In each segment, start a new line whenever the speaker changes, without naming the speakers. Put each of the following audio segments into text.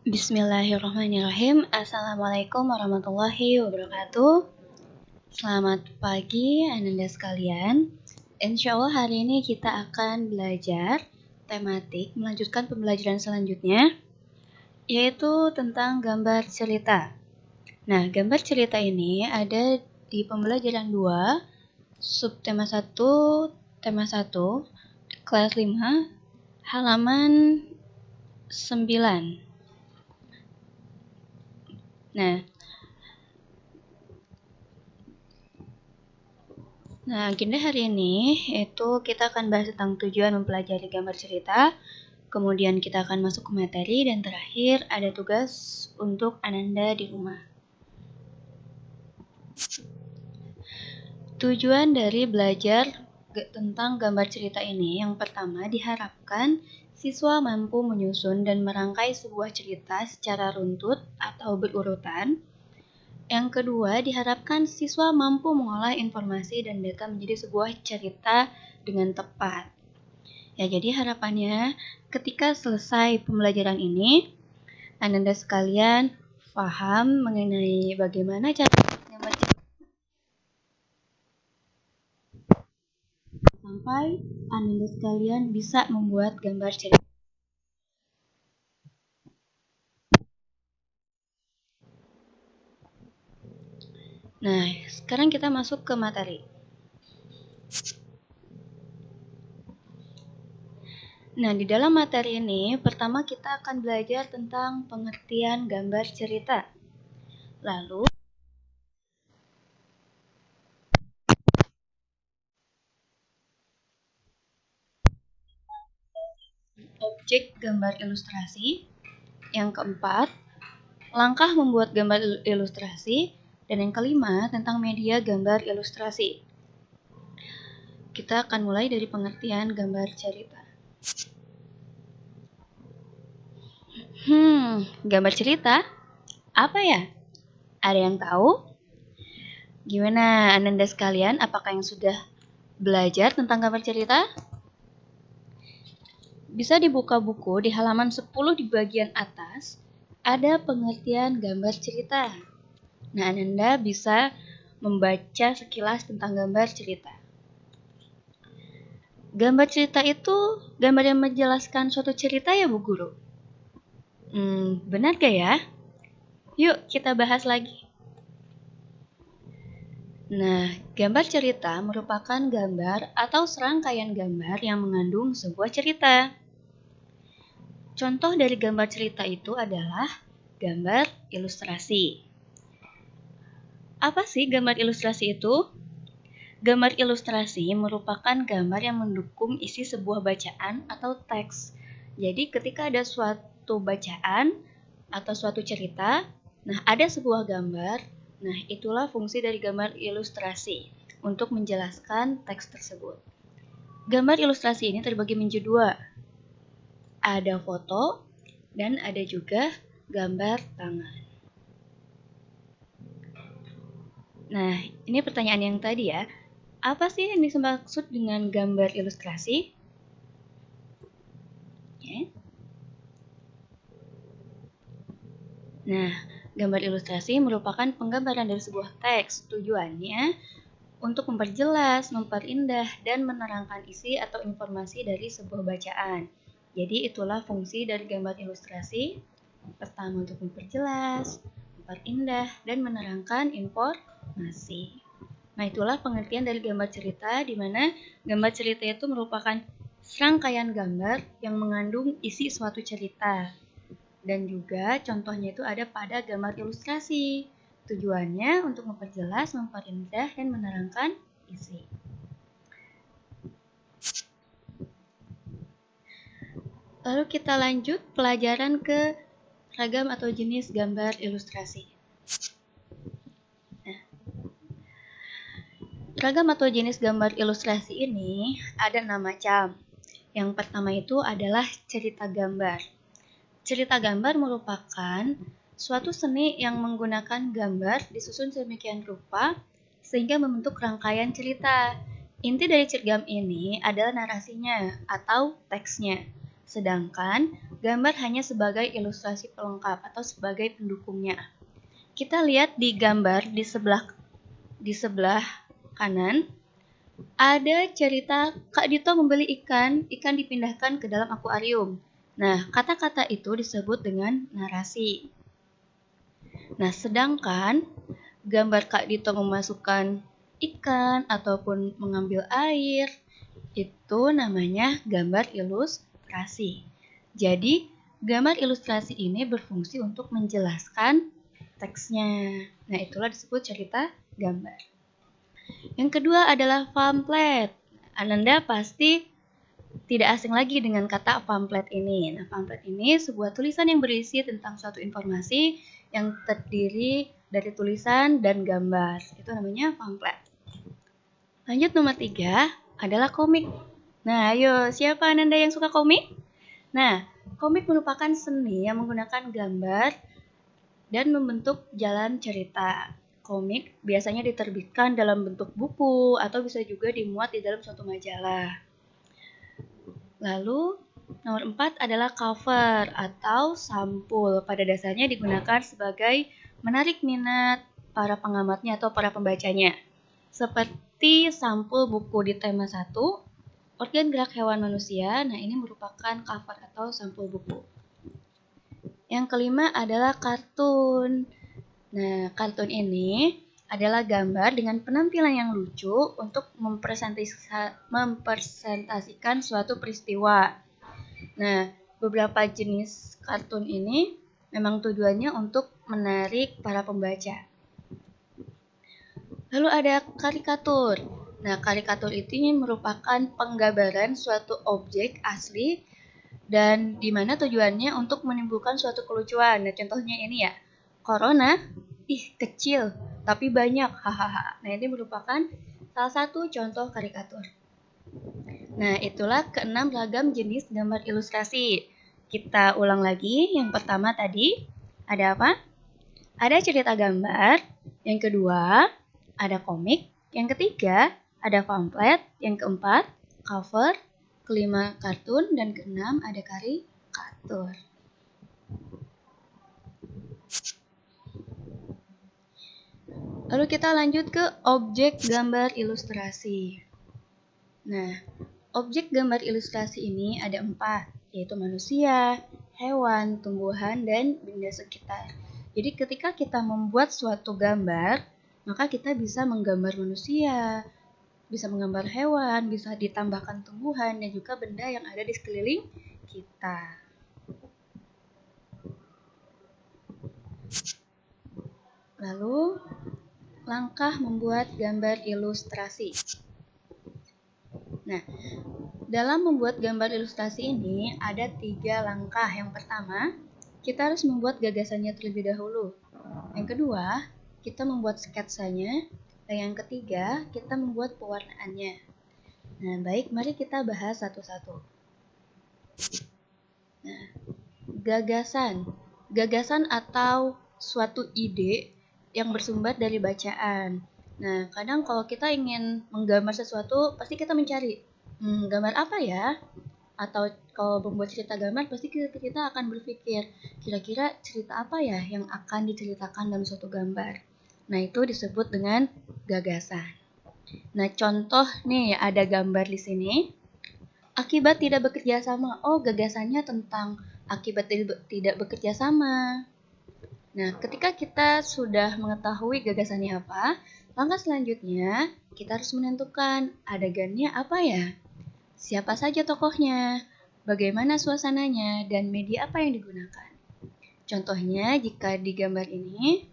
Bismillahirrahmanirrahim. Assalamualaikum warahmatullahi wabarakatuh. Selamat pagi Ananda sekalian. Insya Allah hari ini kita akan belajar tematik melanjutkan pembelajaran selanjutnya, yaitu tentang gambar cerita. Nah, gambar cerita ini ada di pembelajaran 2, subtema 1, tema 1, kelas 5, halaman 9. Nah, agenda hari ini itu kita akan bahas tentang tujuan mempelajari gambar cerita, kemudian kita akan masuk ke materi, dan terakhir ada tugas untuk Ananda di rumah. Tujuan dari belajar tentang gambar cerita ini, yang pertama diharapkan siswa mampu menyusun dan merangkai sebuah cerita secara runtut atau berurutan. Yang kedua, diharapkan siswa mampu mengolah informasi dan data menjadi sebuah cerita dengan tepat. Ya, jadi harapannya ketika selesai pembelajaran ini, Ananda sekalian paham mengenai bagaimana cara gambar cerita sampai Ananda sekalian bisa membuat gambar cerita. Nah, sekarang kita masuk ke materi. Nah, di dalam materi ini, pertama kita akan belajar tentang pengertian gambar cerita. Lalu, objek gambar ilustrasi. Yang keempat, langkah membuat gambar ilustrasi. Dan yang kelima, tentang media gambar ilustrasi. Kita akan mulai dari pengertian gambar cerita. Gambar cerita? Apa ya? Ada yang tahu? Gimana Ananda sekalian, apakah yang sudah belajar tentang gambar cerita? Bisa dibuka buku di halaman 10 di bagian atas, ada pengertian gambar cerita. Nah, Ananda bisa membaca sekilas tentang gambar cerita. Gambar cerita itu gambar yang menjelaskan suatu cerita ya Bu Guru? Benar gak ya? Yuk kita bahas lagi. Nah, gambar cerita merupakan gambar atau serangkaian gambar yang mengandung sebuah cerita. Contoh dari gambar cerita itu adalah gambar ilustrasi. Apa sih gambar ilustrasi itu? Gambar ilustrasi merupakan gambar yang mendukung isi sebuah bacaan atau teks. Jadi ketika ada suatu bacaan atau suatu cerita, nah ada sebuah gambar, nah itulah fungsi dari gambar ilustrasi untuk menjelaskan teks tersebut. Gambar ilustrasi ini terbagi menjadi dua. Ada foto dan ada juga gambar tangan. Nah, ini pertanyaan yang tadi ya. Apa sih yang dimaksud dengan gambar ilustrasi? Okay. Nah, gambar ilustrasi merupakan penggambaran dari sebuah teks. Tujuannya untuk memperjelas, memperindah, dan menerangkan isi atau informasi dari sebuah bacaan. Jadi itulah fungsi dari gambar ilustrasi. Pertama, untuk memperjelas, memperindah, dan menerangkan informasi. Nah, itulah pengertian dari gambar cerita, di mana gambar cerita itu merupakan serangkaian gambar yang mengandung isi suatu cerita. Dan juga contohnya itu ada pada gambar ilustrasi. Tujuannya untuk memperjelas, memperindah, dan menerangkan isi. Lalu kita lanjut pelajaran ke ragam atau jenis gambar ilustrasi. Ragam atau jenis gambar ilustrasi ini ada 6 macam. Yang pertama itu adalah cerita gambar. Cerita gambar merupakan suatu seni yang menggunakan gambar disusun sedemikian rupa sehingga membentuk rangkaian cerita. Inti dari cergam ini adalah narasinya atau teksnya. Sedangkan gambar hanya sebagai ilustrasi pelengkap atau sebagai pendukungnya. Kita lihat di gambar di sebelah kanan, ada cerita Kak Dito membeli ikan dipindahkan ke dalam akuarium. Nah, kata-kata itu disebut dengan narasi. Nah, sedangkan gambar Kak Dito memasukkan ikan ataupun mengambil air, itu namanya gambar ilustrasi. Jadi, gambar ilustrasi ini berfungsi untuk menjelaskan teksnya. Nah, itulah disebut cerita gambar. Yang kedua adalah pamflet. Ananda pasti tidak asing lagi dengan kata pamflet ini. Nah, pamflet ini sebuah tulisan yang berisi tentang suatu informasi yang terdiri dari tulisan dan gambar. Itu namanya pamflet. Lanjut nomor 3 adalah komik. Nah, ayo, siapa Ananda yang suka komik? Nah, komik merupakan seni yang menggunakan gambar dan membentuk jalan cerita. Komik biasanya diterbitkan dalam bentuk buku atau bisa juga dimuat di dalam suatu majalah. Lalu, nomor 4 adalah cover atau sampul. Pada dasarnya digunakan sebagai menarik minat para pengamatnya atau para pembacanya. Seperti sampul buku di tema 1, organ gerak hewan manusia. Nah, ini merupakan cover atau sampul buku. Yang kelima adalah kartun. Nah, kartun ini adalah gambar dengan penampilan yang lucu untuk mempresentasikan suatu peristiwa. Nah, beberapa jenis kartun ini memang tujuannya untuk menarik para pembaca. Lalu ada karikatur. Nah, karikatur ini merupakan penggambaran suatu objek asli dan di mana tujuannya untuk menimbulkan suatu kelucuan. Nah, contohnya ini ya. Corona, kecil, tapi banyak, hahaha. Nah, ini merupakan salah satu contoh karikatur. Nah, itulah keenam ragam jenis gambar ilustrasi. Kita ulang lagi, yang pertama tadi, ada apa? Ada cerita gambar, yang kedua, ada komik, yang ketiga, ada pamflet, yang keempat, cover, kelima, kartun, dan keenam, ada karikatur. Lalu kita lanjut ke objek gambar ilustrasi. Nah, objek gambar ilustrasi ini ada 4, yaitu manusia, hewan, tumbuhan, dan benda sekitar. Jadi ketika kita membuat suatu gambar, maka kita bisa menggambar manusia, bisa menggambar hewan, bisa ditambahkan tumbuhan, dan juga benda yang ada di sekeliling kita. Lalu, langkah membuat gambar ilustrasi. Nah, dalam membuat gambar ilustrasi ini ada 3 langkah. Yang pertama, kita harus membuat gagasannya terlebih dahulu. Yang kedua, kita membuat sketsanya. Dan yang ketiga, kita membuat pewarnaannya. Nah, baik, mari kita bahas satu-satu. Nah, gagasan. Gagasan atau suatu ide yang bersumber dari bacaan. Nah, kadang kalau kita ingin menggambar sesuatu, pasti kita mencari, gambar apa ya? Atau kalau membuat cerita gambar, pasti kita akan berpikir, kira-kira cerita apa ya yang akan diceritakan dalam suatu gambar. Nah, itu disebut dengan gagasan. Nah, contoh nih, ada gambar di sini. Akibat tidak bekerja sama. Oh, gagasannya tentang akibat tidak bekerja sama. Nah, ketika kita sudah mengetahui gagasannya apa, langkah selanjutnya kita harus menentukan adegannya apa ya? Siapa saja tokohnya? Bagaimana suasananya? Dan media apa yang digunakan? Contohnya, jika di gambar ini,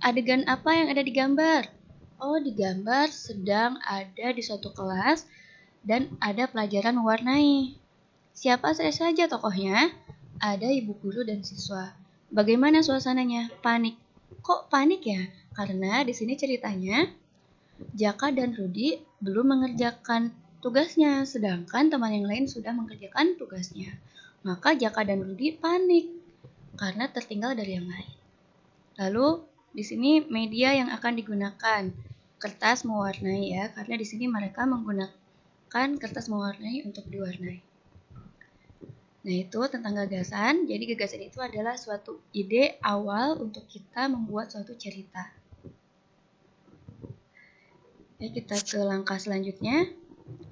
adegan apa yang ada di gambar? Oh, di gambar sedang ada di suatu kelas dan ada pelajaran mewarnai. Siapa saja tokohnya? Ada ibu guru dan siswa. Bagaimana suasananya? Panik. Kok panik ya? Karena di sini ceritanya Jaka dan Rudi belum mengerjakan tugasnya, sedangkan teman yang lain sudah mengerjakan tugasnya. Maka Jaka dan Rudi panik karena tertinggal dari yang lain. Lalu di sini media yang akan digunakan, kertas mewarnai ya, karena di sini mereka menggunakan kertas mewarnai untuk diwarnai. Nah, itu tentang gagasan. Jadi gagasan itu adalah suatu ide awal untuk kita membuat suatu cerita. Oke, kita ke langkah selanjutnya,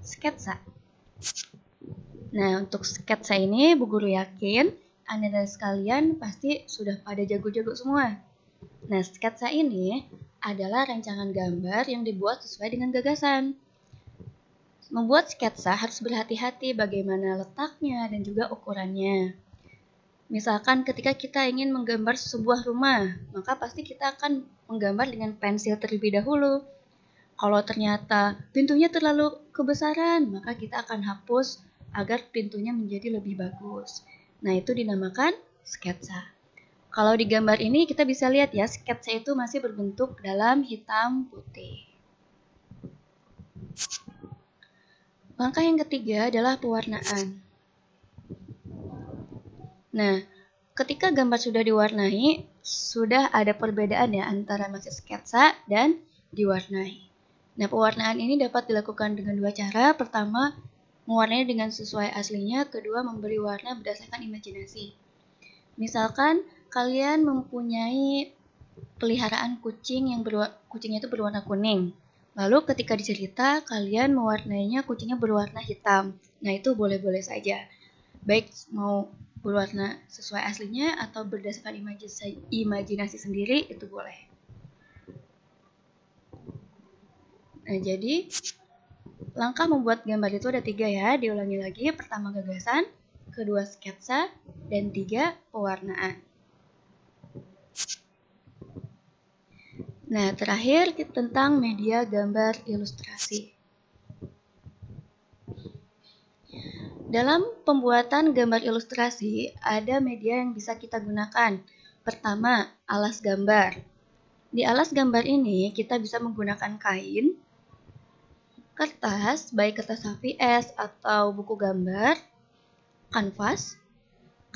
sketsa. Nah, untuk sketsa ini Bu Guru yakin Anda dan sekalian pasti sudah pada jago-jago semua. Nah, sketsa ini adalah rancangan gambar yang dibuat sesuai dengan gagasan. Membuat sketsa harus berhati-hati bagaimana letaknya dan juga ukurannya. Misalkan ketika kita ingin menggambar sebuah rumah, maka pasti kita akan menggambar dengan pensil terlebih dahulu. Kalau ternyata pintunya terlalu kebesaran, maka kita akan hapus agar pintunya menjadi lebih bagus. Nah, itu dinamakan sketsa. Kalau di gambar ini kita bisa lihat ya, sketsa itu masih berbentuk dalam hitam putih. Langkah yang ketiga adalah pewarnaan. Nah, ketika gambar sudah diwarnai, sudah ada perbedaan ya antara masih sketsa dan diwarnai. Nah, pewarnaan ini dapat dilakukan dengan dua cara. Pertama, mewarnai dengan sesuai aslinya. Kedua, memberi warna berdasarkan imajinasi. Misalkan kalian mempunyai peliharaan kucing yang kucingnya itu berwarna kuning. Lalu ketika dicerita, kalian mewarnainya kucingnya berwarna hitam. Nah, itu boleh-boleh saja. Baik mau berwarna sesuai aslinya atau berdasarkan imajinasi sendiri, itu boleh. Nah, jadi langkah membuat gambar itu ada 3 ya, diulangi lagi. Pertama gagasan, kedua sketsa, dan 3 pewarnaan. Nah, terakhir tentang media gambar ilustrasi. Dalam pembuatan gambar ilustrasi, ada media yang bisa kita gunakan. Pertama, alas gambar. Di alas gambar ini, kita bisa menggunakan kain, kertas, baik kertas HVS atau buku gambar, kanvas,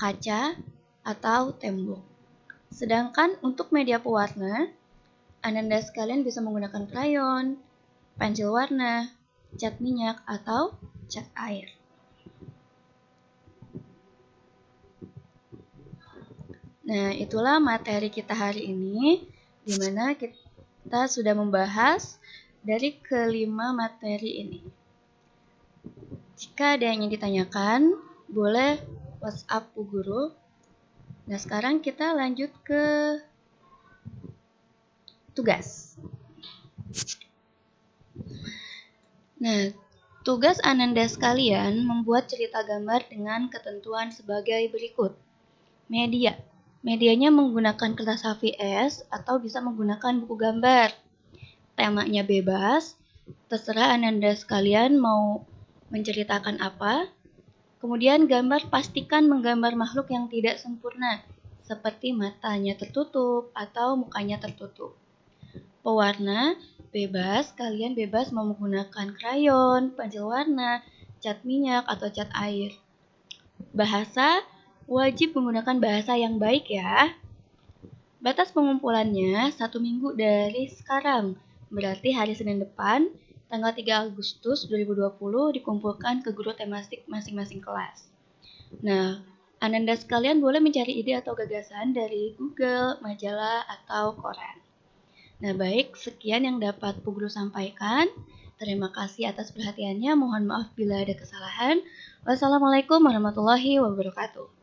kaca, atau tembok. Sedangkan untuk media pewarna, Anda sekalian bisa menggunakan krayon, pensil warna, cat minyak, atau cat air. Nah, itulah materi kita hari ini, di mana kita sudah membahas dari kelima materi ini. Jika ada yang ingin ditanyakan, boleh WhatsApp Bu Guru. Nah, sekarang kita lanjut ke tugas. Nah, tugas Ananda sekalian membuat cerita gambar dengan ketentuan sebagai berikut. Media. Medianya menggunakan kertas HVS atau bisa menggunakan buku gambar. Temanya bebas, terserah Ananda sekalian mau menceritakan apa. Kemudian gambar pastikan menggambar makhluk yang tidak sempurna, seperti matanya tertutup atau mukanya tertutup. Pewarna, bebas, kalian bebas mau menggunakan krayon, pensil warna, cat minyak, atau cat air. Bahasa, wajib menggunakan bahasa yang baik ya. Batas pengumpulannya 1 minggu dari sekarang, berarti hari Senin depan, tanggal 3 Agustus 2020 dikumpulkan ke guru tematik masing-masing kelas. Nah, Ananda sekalian boleh mencari ide atau gagasan dari Google, majalah, atau koran. Nah, baik, sekian yang dapat Bu Guru sampaikan. Terima kasih atas perhatiannya. Mohon maaf bila ada kesalahan. Wassalamualaikum warahmatullahi wabarakatuh.